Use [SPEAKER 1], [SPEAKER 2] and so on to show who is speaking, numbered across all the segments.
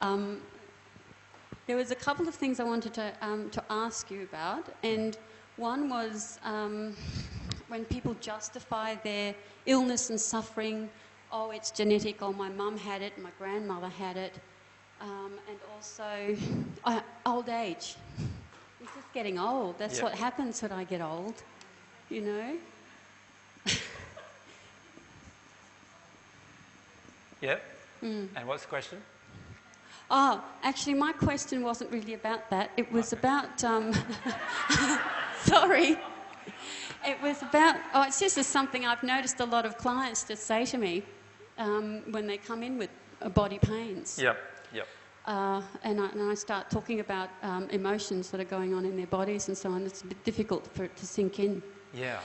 [SPEAKER 1] There was a couple of things I wanted to ask you about, and one was when people justify their illness and suffering, oh, it's genetic, or my mum had it, my grandmother had it, and also old age. It's just getting old. That's what happens when I get old, you know?
[SPEAKER 2] Yep. And what's the question?
[SPEAKER 1] Oh, actually, my question wasn't really about that. It was about... sorry. It was about... Oh, it's just something I've noticed a lot of clients just say to me when they come in with body pains.
[SPEAKER 2] Yep.
[SPEAKER 1] And I start talking about emotions that are going on in their bodies and so on. It's a bit difficult for it to sink in.
[SPEAKER 2] Yeah.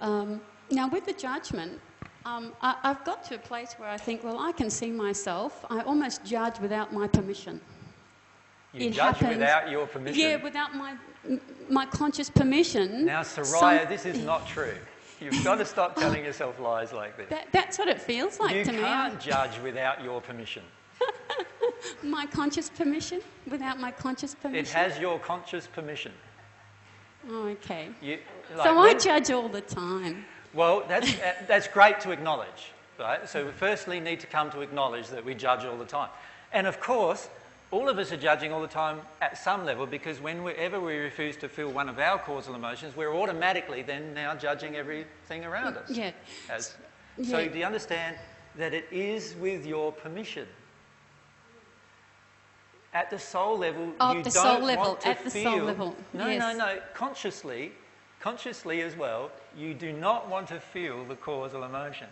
[SPEAKER 1] Now, with the judgment... I've got to a place where I think, well, I can see myself. I almost judge without my permission.
[SPEAKER 2] You judge without your permission?
[SPEAKER 1] Yeah, without my conscious permission.
[SPEAKER 2] Now, Soraya, this is not true. You've got to stop telling yourself lies like this.
[SPEAKER 1] That's what it feels like to me.
[SPEAKER 2] You can't judge without your permission.
[SPEAKER 1] My conscious permission? Without my conscious permission?
[SPEAKER 2] It has your conscious permission.
[SPEAKER 1] Oh, okay.
[SPEAKER 2] So
[SPEAKER 1] I judge all the time.
[SPEAKER 2] Well, that's great to acknowledge, right? So we firstly need to come to acknowledge that we judge all the time. And of course, all of us are judging all the time at some level, because whenever we refuse to feel one of our causal emotions, we're automatically then now judging everything around us.
[SPEAKER 1] Yeah.
[SPEAKER 2] So do you understand that it is with your permission? At the soul level, you don't want to feel... No, consciously as well, you do not want to feel the causal emotion.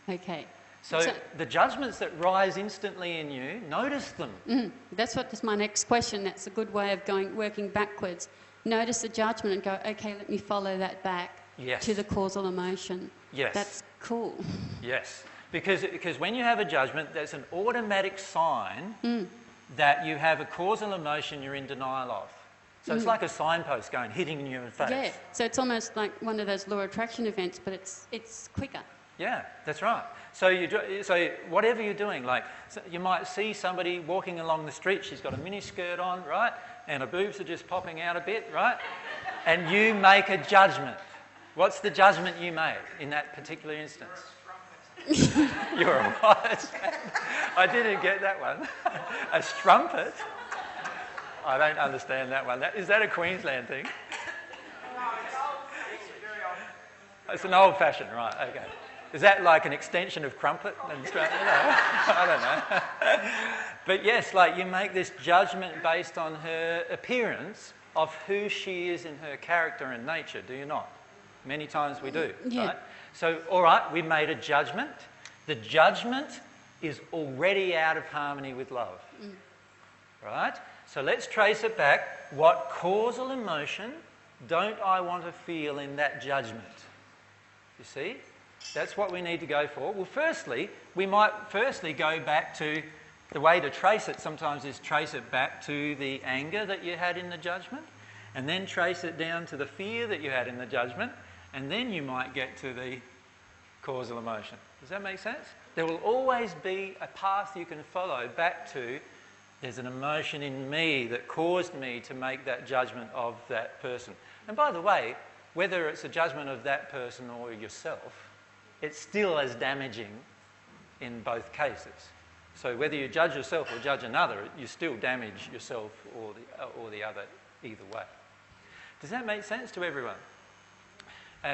[SPEAKER 1] Okay.
[SPEAKER 2] So the judgments that rise instantly in you, notice them.
[SPEAKER 1] That's my next question. That's a good way of working backwards. Notice the judgment and go, okay, let me follow that back to the causal emotion.
[SPEAKER 2] Yes.
[SPEAKER 1] That's cool.
[SPEAKER 2] Yes. Because when you have a judgment, there's an automatic sign that you have a causal emotion you're in denial of. So it's like a signpost hitting you in the face.
[SPEAKER 1] Yeah, so it's almost like one of those law of attraction events, but it's quicker.
[SPEAKER 2] Yeah, that's right. So whatever you're doing, you might see somebody walking along the street, she's got a mini skirt on, right? And her boobs are just popping out a bit, right? And you make a judgment. What's the judgment you made in that particular instance? You're a what? I didn't get that one. A strumpet? I don't understand that one. Is that a Queensland thing?
[SPEAKER 3] No, it's very old.
[SPEAKER 2] It's an old-fashioned, right, okay. Is that like an extension of crumpet? I don't know. But yes, you make this judgment based on her appearance of who she is in her character and nature, do you not? Many times we do, right? So, all right, we made a judgment. The judgment is already out of harmony with love, right? So let's trace it back. What causal emotion don't I want to feel in that judgment? You see? That's what we need to go for. Well, we might go back to, the way to trace it sometimes is trace it back to the anger that you had in the judgment, and then trace it down to the fear that you had in the judgment, and then you might get to the causal emotion. Does that make sense? There will always be a path you can follow back to, there's an emotion in me that caused me to make that judgment of that person. And by the way, whether it's a judgment of that person or yourself, it's still as damaging in both cases. So whether you judge yourself or judge another, you still damage yourself or the other either way. Does that make sense to everyone?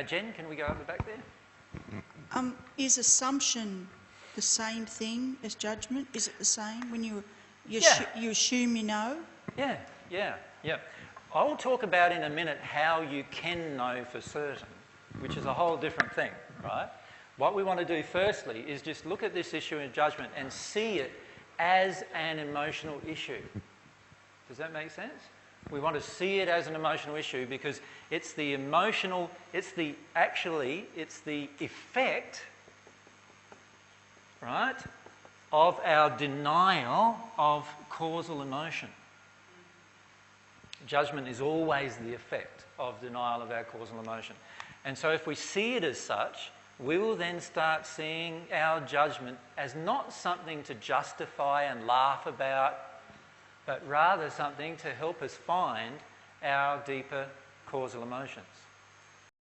[SPEAKER 2] Jen, can we go up the back there?
[SPEAKER 4] Is assumption the same thing as judgment? Is it the same when you assume you know? Yeah. I'll talk about in a minute how you can know for certain, which is a whole different thing, right? What we want to do firstly is just look at this issue of judgment and see it as an emotional issue. Does that make sense? We want to see it as an emotional issue because it's the effect, right, of our denial of causal emotion. Judgment is always the effect of denial of our causal emotion. And so if we see it as such, we will then start seeing our judgment as not something to justify and laugh about
[SPEAKER 2] but rather something to help us find our deeper causal emotions.